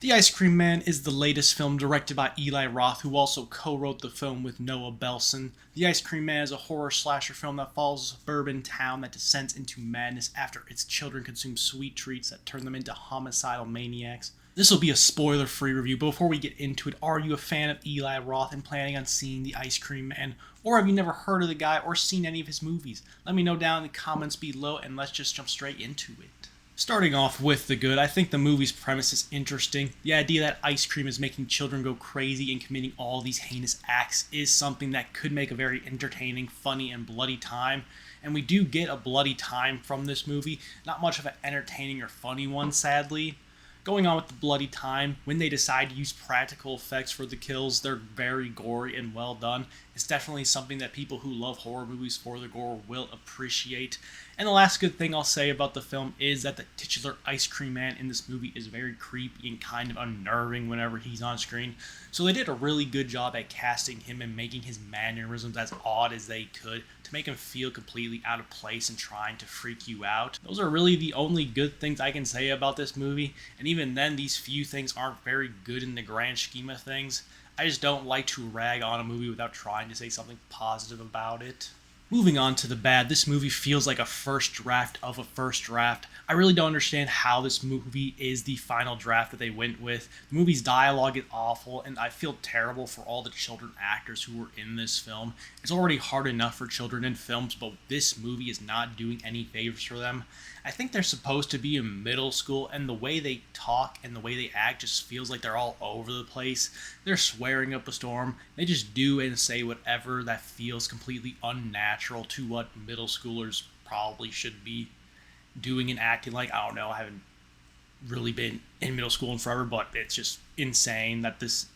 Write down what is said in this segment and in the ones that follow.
The Ice Cream Man is the latest film directed by Eli Roth, who also co-wrote the film with Noah Belson. The Ice Cream Man is a horror slasher film that follows a suburban town that descends into madness after its children consume sweet treats that turn them into homicidal maniacs. This will be a spoiler-free review, but before we get into it, are you a fan of Eli Roth and planning on seeing The Ice Cream Man? Or have you never heard of the guy or seen any of his movies? Let me know down in the comments below and let's just jump straight into it. Starting off with the good, I think the movie's premise is interesting. The idea that ice cream is making children go crazy and committing all these heinous acts is something that could make a very entertaining, funny, and bloody time. And we do get a bloody time from this movie. Not much of an entertaining or funny one, sadly. Going on with the bloody time, when they decide to use practical effects for the kills, they're very gory and well done. It's definitely something that people who love horror movies for the gore will appreciate. And the last good thing I'll say about the film is that the titular Ice Cream Man in this movie is very creepy and kind of unnerving whenever he's on screen. So they did a really good job at casting him and making his mannerisms as odd as they could to make him feel completely out of place and trying to freak you out. Those are really the only good things I can say about this movie, and even then these few things aren't very good in the grand scheme of things. I just don't like to rag on a movie without trying to say something positive about it. Moving on to the bad, this movie feels like a first draft of a first draft. I really don't understand how this movie is the final draft that they went with. The movie's dialogue is awful, and I feel terrible for all the children actors who were in this film. It's already hard enough for children in films, but this movie is not doing any favors for them. I think they're supposed to be in middle school, and the way they talk and the way they act just feels like they're all over the place. They're swearing up a storm. They just do and say whatever that feels completely unnatural to what middle schoolers probably should be doing and acting like. I don't know, I haven't really been in middle school in forever, but it's just insane that this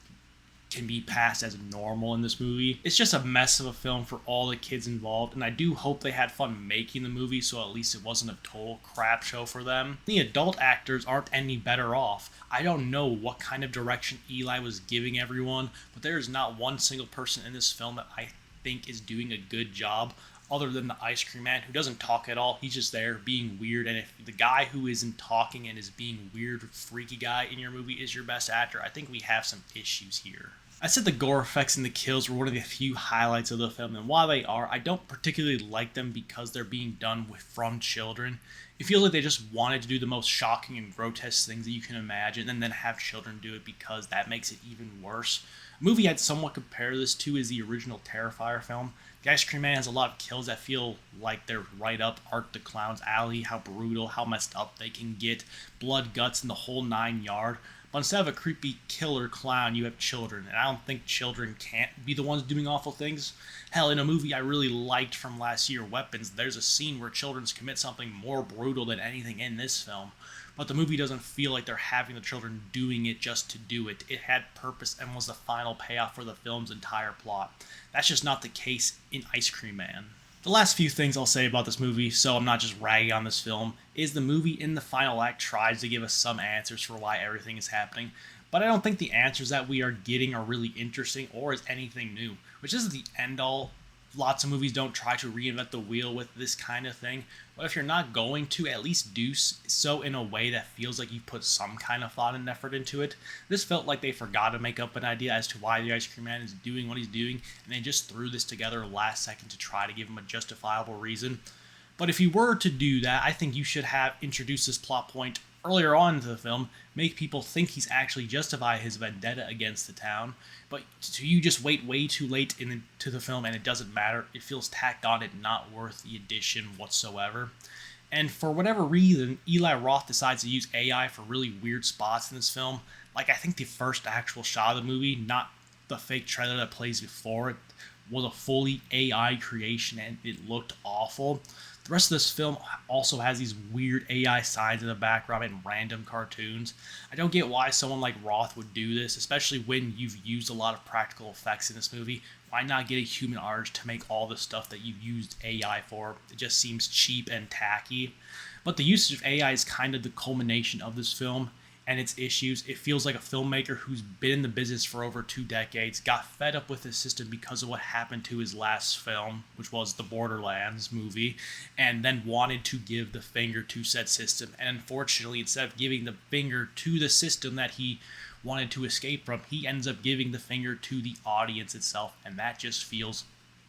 can be passed as normal in this movie. It's just a mess of a film for all the kids involved, and I do hope they had fun making the movie, so at least it wasn't a total crap show for them. The adult actors aren't any better off. I don't know what kind of direction Eli was giving everyone, but there is not one single person in this film that I think is doing a good job other than the Ice Cream Man, who doesn't talk at all. He's just there being weird, and if the guy who isn't talking and is being weird, freaky guy in your movie is your best actor, I think we have some issues here. I said the gore effects and the kills were one of the few highlights of the film, and while they are, I don't particularly like them because they're being done from children. It feels like they just wanted to do the most shocking and grotesque things that you can imagine, and then have children do it because that makes it even worse. A movie I'd somewhat compare this to is the original Terrifier film. The Ice Cream Man has a lot of kills that feel like they're right up Art the Clown's alley, how brutal, how messed up they can get, blood, guts, and the whole 9 yard. But instead of a creepy killer clown, you have children, and I don't think children can't be the ones doing awful things. Hell, in a movie I really liked from last year, Weapons, there's a scene where children commit something more brutal than anything in this film. But the movie doesn't feel like they're having the children doing it just to do it. It had purpose and was the final payoff for the film's entire plot. That's just not the case in Ice Cream Man. The last few things I'll say about this movie, so I'm not just ragging on this film, is the movie in the final act tries to give us some answers for why everything is happening, but I don't think the answers that we are getting are really interesting or is anything new, which isn't the end all. Lots of movies don't try to reinvent the wheel with this kind of thing, but if you're not going to, at least do so in a way that feels like you put some kind of thought and effort into it. This felt like they forgot to make up an idea as to why the Ice Cream Man is doing what he's doing, and they just threw this together last second to try to give him a justifiable reason. But if you were to do that, I think you should have introduced this plot point earlier on into the film, make people think he's actually justify his vendetta against the town, but you just wait way too late into the film and it doesn't matter. It feels tacked on and not worth the addition whatsoever. And for whatever reason, Eli Roth decides to use AI for really weird spots in this film. Like, I think the first actual shot of the movie, not the fake trailer that plays before it, was a fully AI creation and it looked awful. The rest of this film also has these weird AI signs in the background and random cartoons. I don't get why someone like Roth would do this, especially when you've used a lot of practical effects in this movie. Why not get a human artist to make all the stuff that you've used AI for? It just seems cheap and tacky. But the usage of AI is kind of the culmination of this film. and its issues. It feels like a filmmaker who's been in the business for over 2 decades, got fed up with the system because of what happened to his last film, which was the Borderlands movie, and then wanted to give the finger to said system. And unfortunately, instead of giving the finger to the system that he wanted to escape from, he ends up giving the finger to the audience itself, and that just feels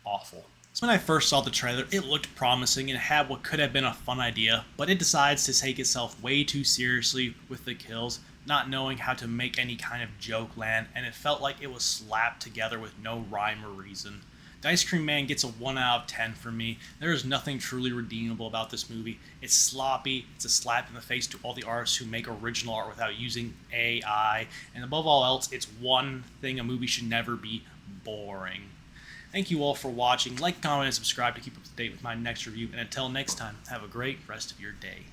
awful. So when I first saw the trailer, it looked promising and had what could have been a fun idea, but it decides to take itself way too seriously with the kills, not knowing how to make any kind of joke land, and it felt like it was slapped together with no rhyme or reason. The Ice Cream Man gets a 1 out of 10 for me. There is nothing truly redeemable about this movie. It's sloppy, it's a slap in the face to all the artists who make original art without using AI, and above all else, it's one thing a movie should never be: boring. Thank you all for watching. Like, comment, and subscribe to keep up to date with my next review. And until next time, have a great rest of your day.